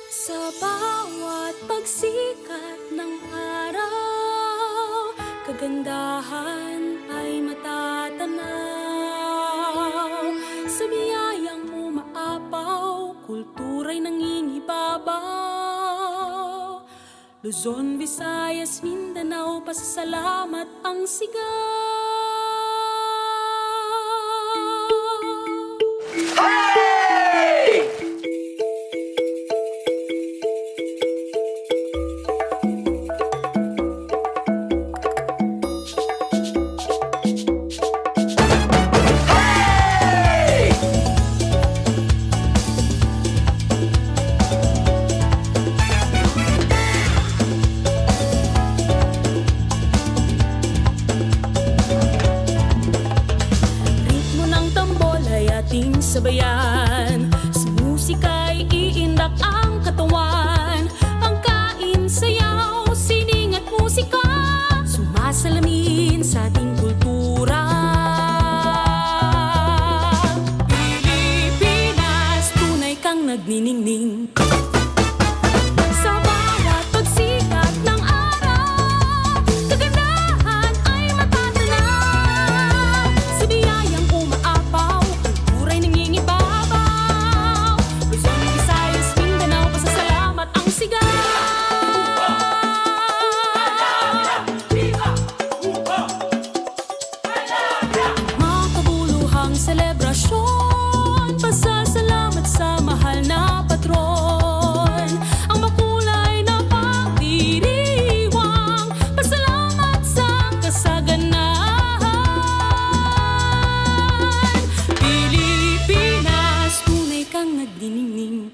Sa bawat pagsikat ng araw, kagandahan ay matatanaw. Sa biyayang umaapaw, kultura'y nangingibabaw. Luzon, Visayas, Mindanao, pasasalamat ang sigaw. Ating sabayan, sa musika'y iindak ang katawan. Ang kain, sayaw, sining at musika, sumasalamin sa ating kultura. Pilipinas, tunay kang nagniningning. Sa bawat pagsikat ng araw, kagandahan ay matatanaw. Sa biyayang umaapaw, kultura'y nangingibabaw. Luzon, Visayas, Mindanao, pasasalamat ang sigaw. Makabuluhang selebrasyon, pasasalamat sa mahal na patron. Ang makulay na pagdiriwang, pasalamat sa kasaganahan. Pilipinas, tunay kang nagniningning.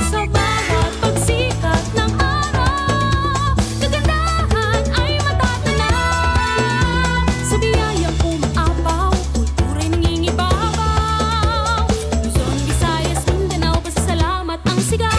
Sa bawat pagsikat ng araw, kagandahan ay matatanaw. Sa biyayang umaapaw, kultura'y nangingibabaw. Luzon, Visayas, Mindanao, pasasalamat ang sigaw.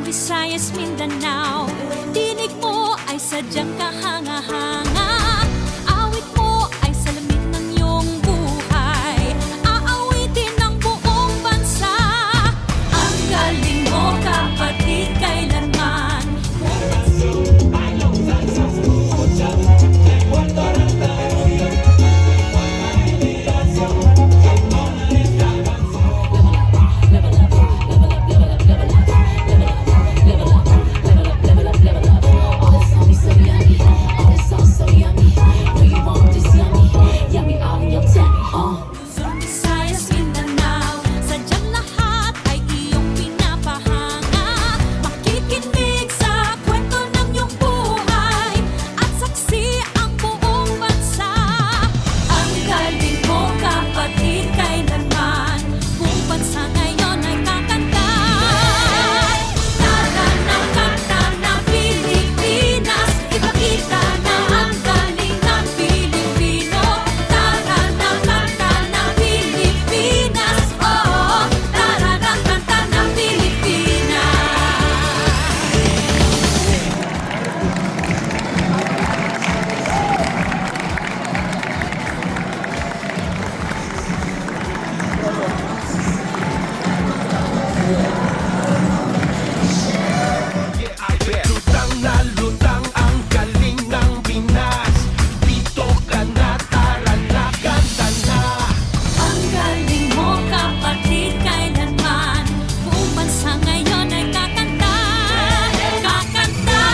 Visayas, Mindanao. Dinig mo ay sadyang kahanga-hanga. Awit mo ay salamin ng iyong buhay. Aawitin ng buong bansa. Ang galing mo, kapatid, kailanman. Luzon, Visayas, Mindanao, sadyang lahat ay iyong pinapahanga. Makikinig sa kwento ng iyong buhay at saksi ang buong bansa. Ang galing mo, kapatid, kailanman. Buong bansa ngayon ay kakanta. Tara na, kanta na Pilipinas, ipakita na ang galing ng Pilipino. Tara na, kanta na Pilipinas, oh, tara na, kanta na Pilipinas. Lutang na lutang ang galing ng Pinas. Dito ka na, tara na, kanta na. Ang galing mo, kapatid, kailanman. Buong bansa ngayon ay kakanta. Kakanta.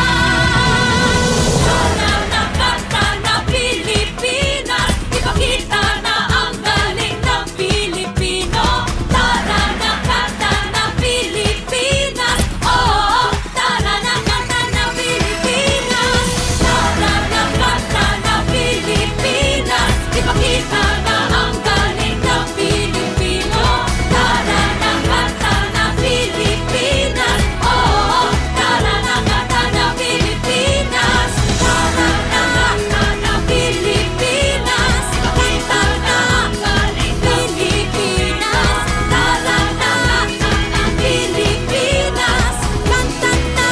Tara na, kanta na Pilipinas, ipakita na ang galing ng Pilipino. Tara na, kanta na Pilipinas, oh, tara na, kanta na Pilipinas. Tara na, kanta na Pilipinas, ipakita na ang galing ng Pilipino. Tara na, kanta na Pilipinas, oh, tara na, kanta na Pilipinas. Tara na, kanta na Pilipinas, ipakita na ang galing ng Pilipinas. Tara na, kanta na Pilipinas, kanta na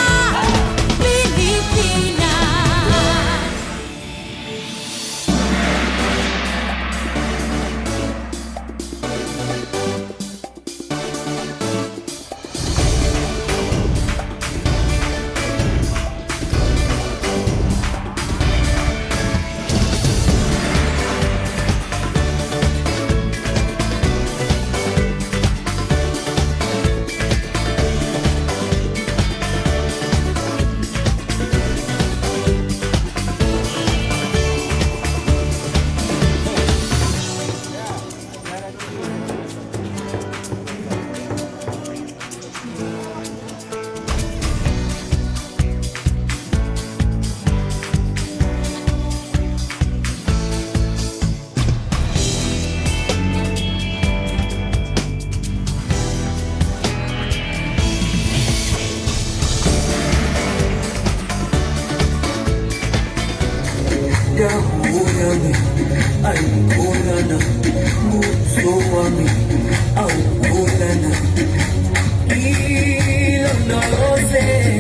Pilipinas. Dahulan ay ulan na, muso kami ang ulan na. Ilang na roses